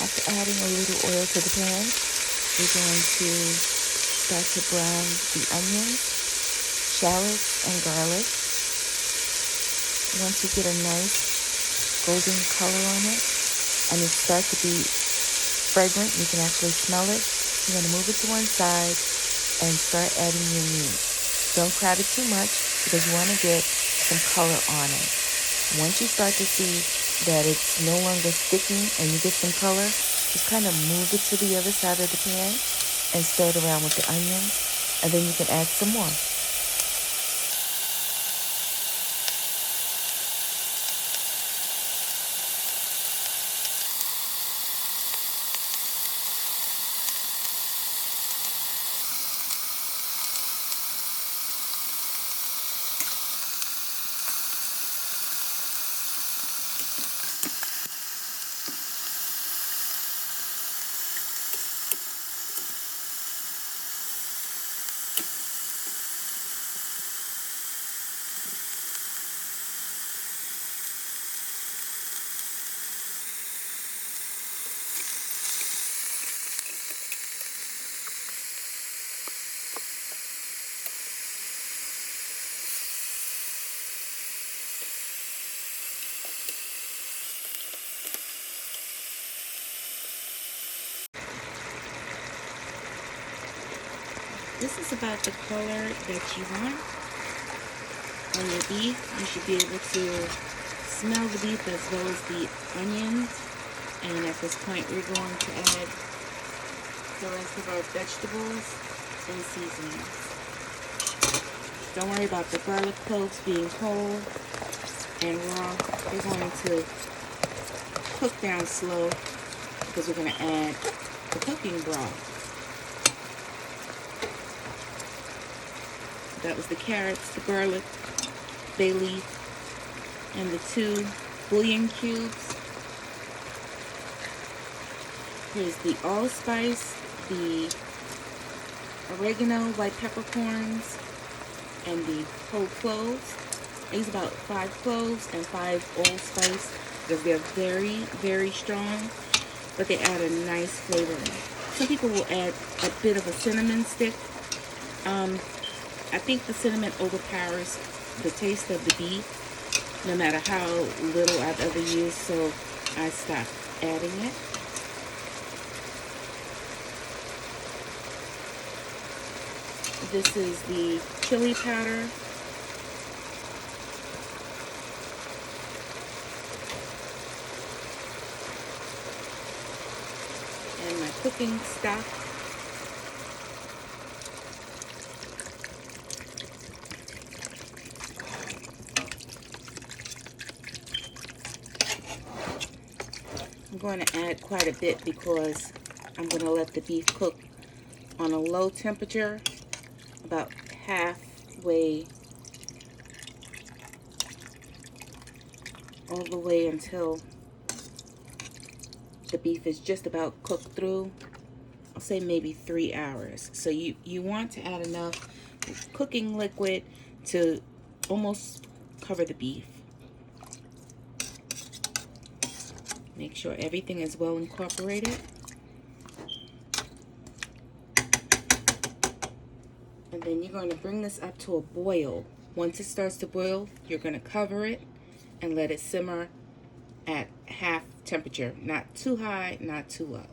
After adding a little oil to the pan, we're going to start to brown the onions, shallots, and garlic. Once you get a nice golden color on it and it starts to be fragrant, you can actually smell it. You're going to move it to one side and start adding your meat. Don't crowd it too much because you want to get some color on it. Once you start to see that it's no longer sticking and you get some color, just kind of move it to the other side of the pan and stir it around with the onions, and then you can add some more. This is about the color that you want on your beef. You should be able to smell the beef as well as the onions. And at this point, we're going to add the rest of our vegetables and seasonings. Don't worry about the garlic cloves being whole and raw. We're going to cook down slow because we're going to add the cooking broth. That was the carrots, the garlic, bay leaf, and the 2 bouillon cubes. Here's the allspice, the oregano, white peppercorns, and the whole cloves. I use about 5 cloves and 5 allspice because they're very, very strong, but they add a nice flavor. Some people will add a bit of a cinnamon stick. I think the cinnamon overpowers the taste of the beef, no matter how little I've ever used, so I stopped adding it. This is the chili powder. And my cooking stock. I'm going to add quite a bit because I'm going to let the beef cook on a low temperature about halfway, all the way until the beef is just about cooked through. I'll say maybe 3 hours. So you want to add enough cooking liquid to almost cover the beef. Make sure everything is well incorporated. And then you're going to bring this up to a boil. Once it starts to boil, you're going to cover it and let it simmer at half temperature. Not too high, not too low.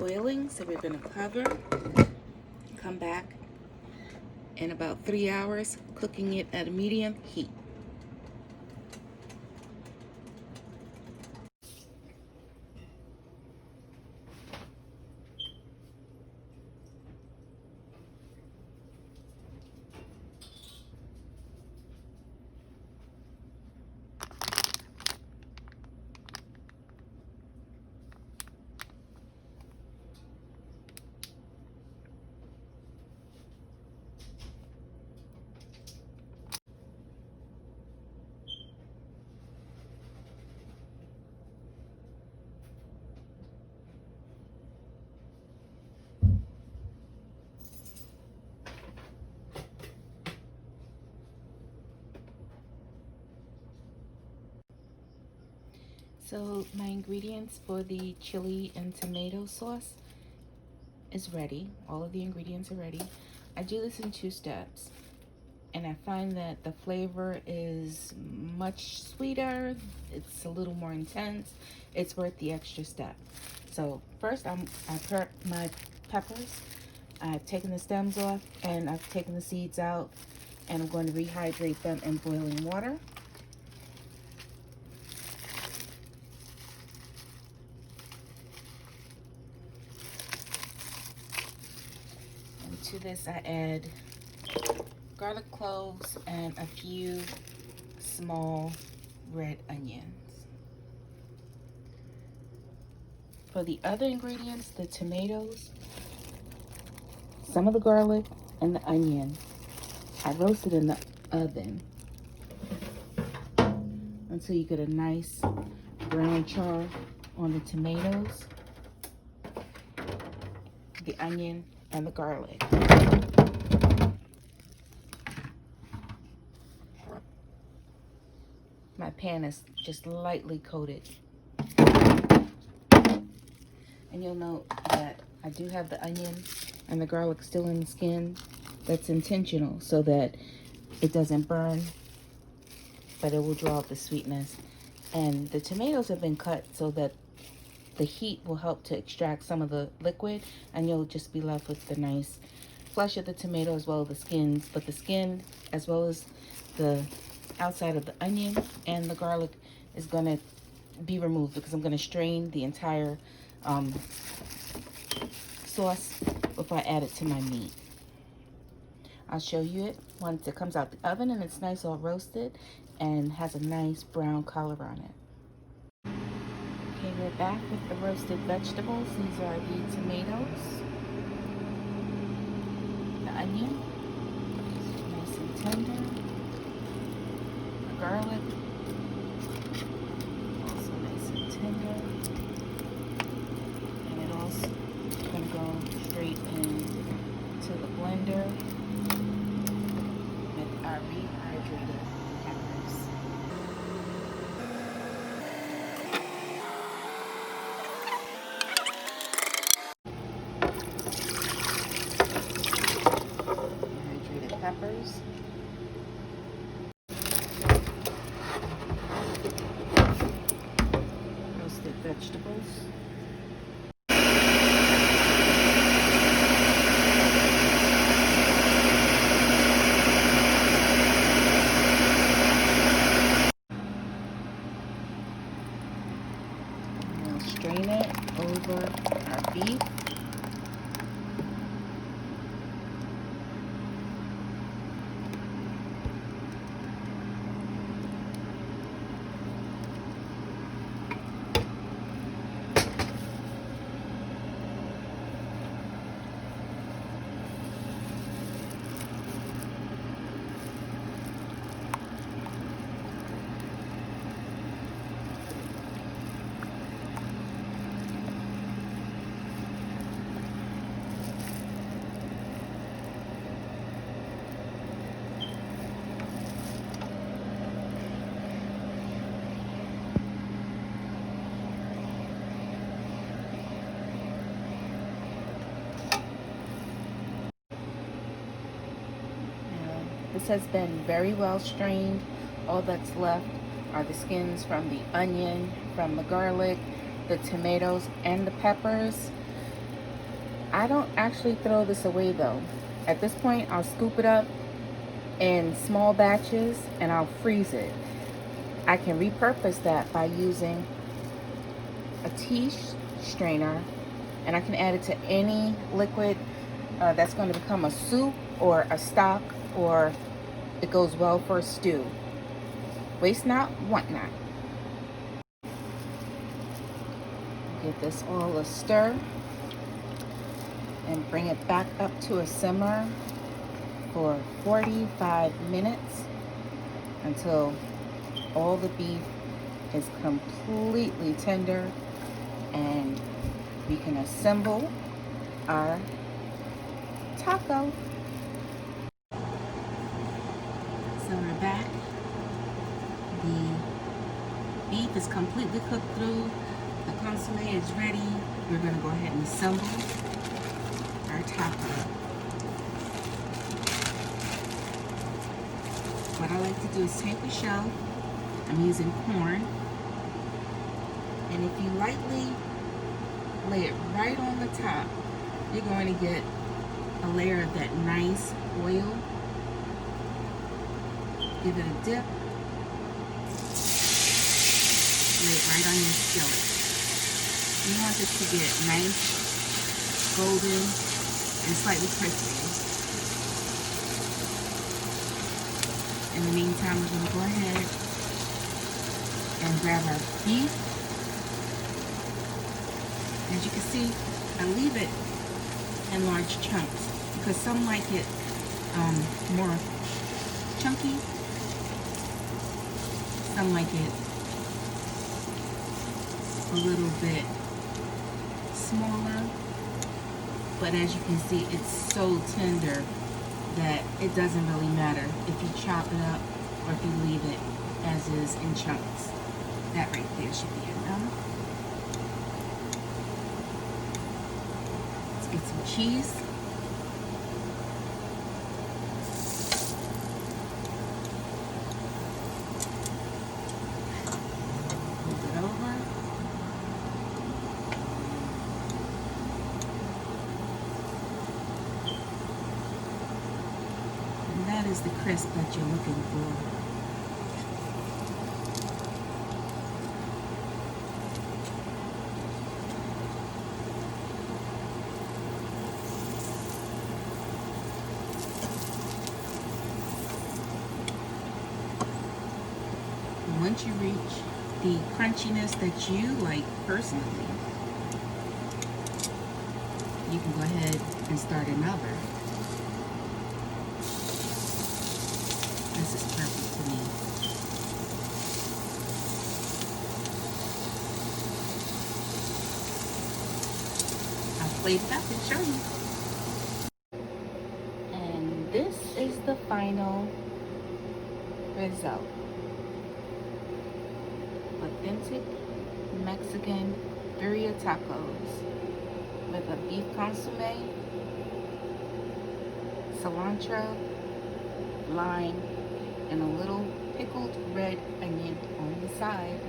boiling, so we're going to cover, come back in about 3 hours, cooking it at a medium heat. So my ingredients for the chili and tomato sauce is ready. All of the ingredients are ready. I do this in 2 steps, and I find that the flavor is much sweeter. It's a little more intense. It's worth the extra step. So first I prep my peppers. I've taken the stems off and I've taken the seeds out, and I'm going to rehydrate them in boiling water. And to this I add garlic cloves and a few small red onions. For the other ingredients, the tomatoes, some of the garlic, and the onion, I roasted in the oven until you get a nice brown char on the tomatoes, the onion, and the garlic. My pan is just lightly coated. And you'll note that I do have the onion and the garlic still in the skin. That's intentional so that it doesn't burn, but it will draw out the sweetness. And the tomatoes have been cut so that the heat will help to extract some of the liquid, and you'll just be left with the nice flesh of the tomato as well as the skins. But the skin as well as the outside of the onion and the garlic is going to be removed because I'm going to strain the entire sauce before I add it to my meat. I'll show you it once it comes out the oven and it's nice all roasted and has a nice brown color on it. Okay, we're back with the roasted vegetables. These are the tomatoes, the onion, nice and tender, the garlic, also nice and tender, and it also going to go straight into the blender with our rehydrated peppers. Rehydrated peppers. Roasted vegetables. Strain it over our beef. This has been very well strained. All that's left are the skins from the onion, from the garlic, the tomatoes, and the peppers. I don't actually throw this away though. At this point, I'll scoop it up in small batches and I'll freeze it. I can repurpose that by using a tea strainer, and I can add it to any liquid that's going to become a soup or a stock, or it goes well for a stew. Waste not, want not. Give this all a stir and bring it back up to a simmer for 45 minutes until all the beef is completely tender and we can assemble our taco. So we're back. The beef is completely cooked through. The consomme is ready. We're going to go ahead and assemble our taco. What I like to do is take the shell. I'm using corn. And if you lightly lay it right on the top, you're going to get a layer of that nice oil. Give it a dip. Lay it right on your skillet. You want this to get nice, golden, and slightly crispy. In the meantime, we're going to go ahead and grab our beef. As you can see, I leave it in large chunks because some like it more chunky, some like it a little bit smaller, but as you can see, it's so tender that it doesn't really matter if you chop it up or if you leave it as is in chunks. That right there should be enough. Let's get some cheese. Move it over. And that is the crisp that you're looking for. Once you reach the crunchiness that you like personally, you can go ahead and start another. This is perfect for me. I'll plate it up and show you. And this is the final result. Authentic Mexican birria tacos with a beef consomme, cilantro, lime, and a little pickled red onion on the side.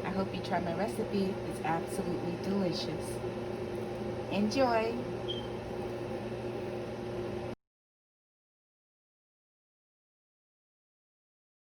I hope you try my recipe. It's absolutely delicious. Enjoy!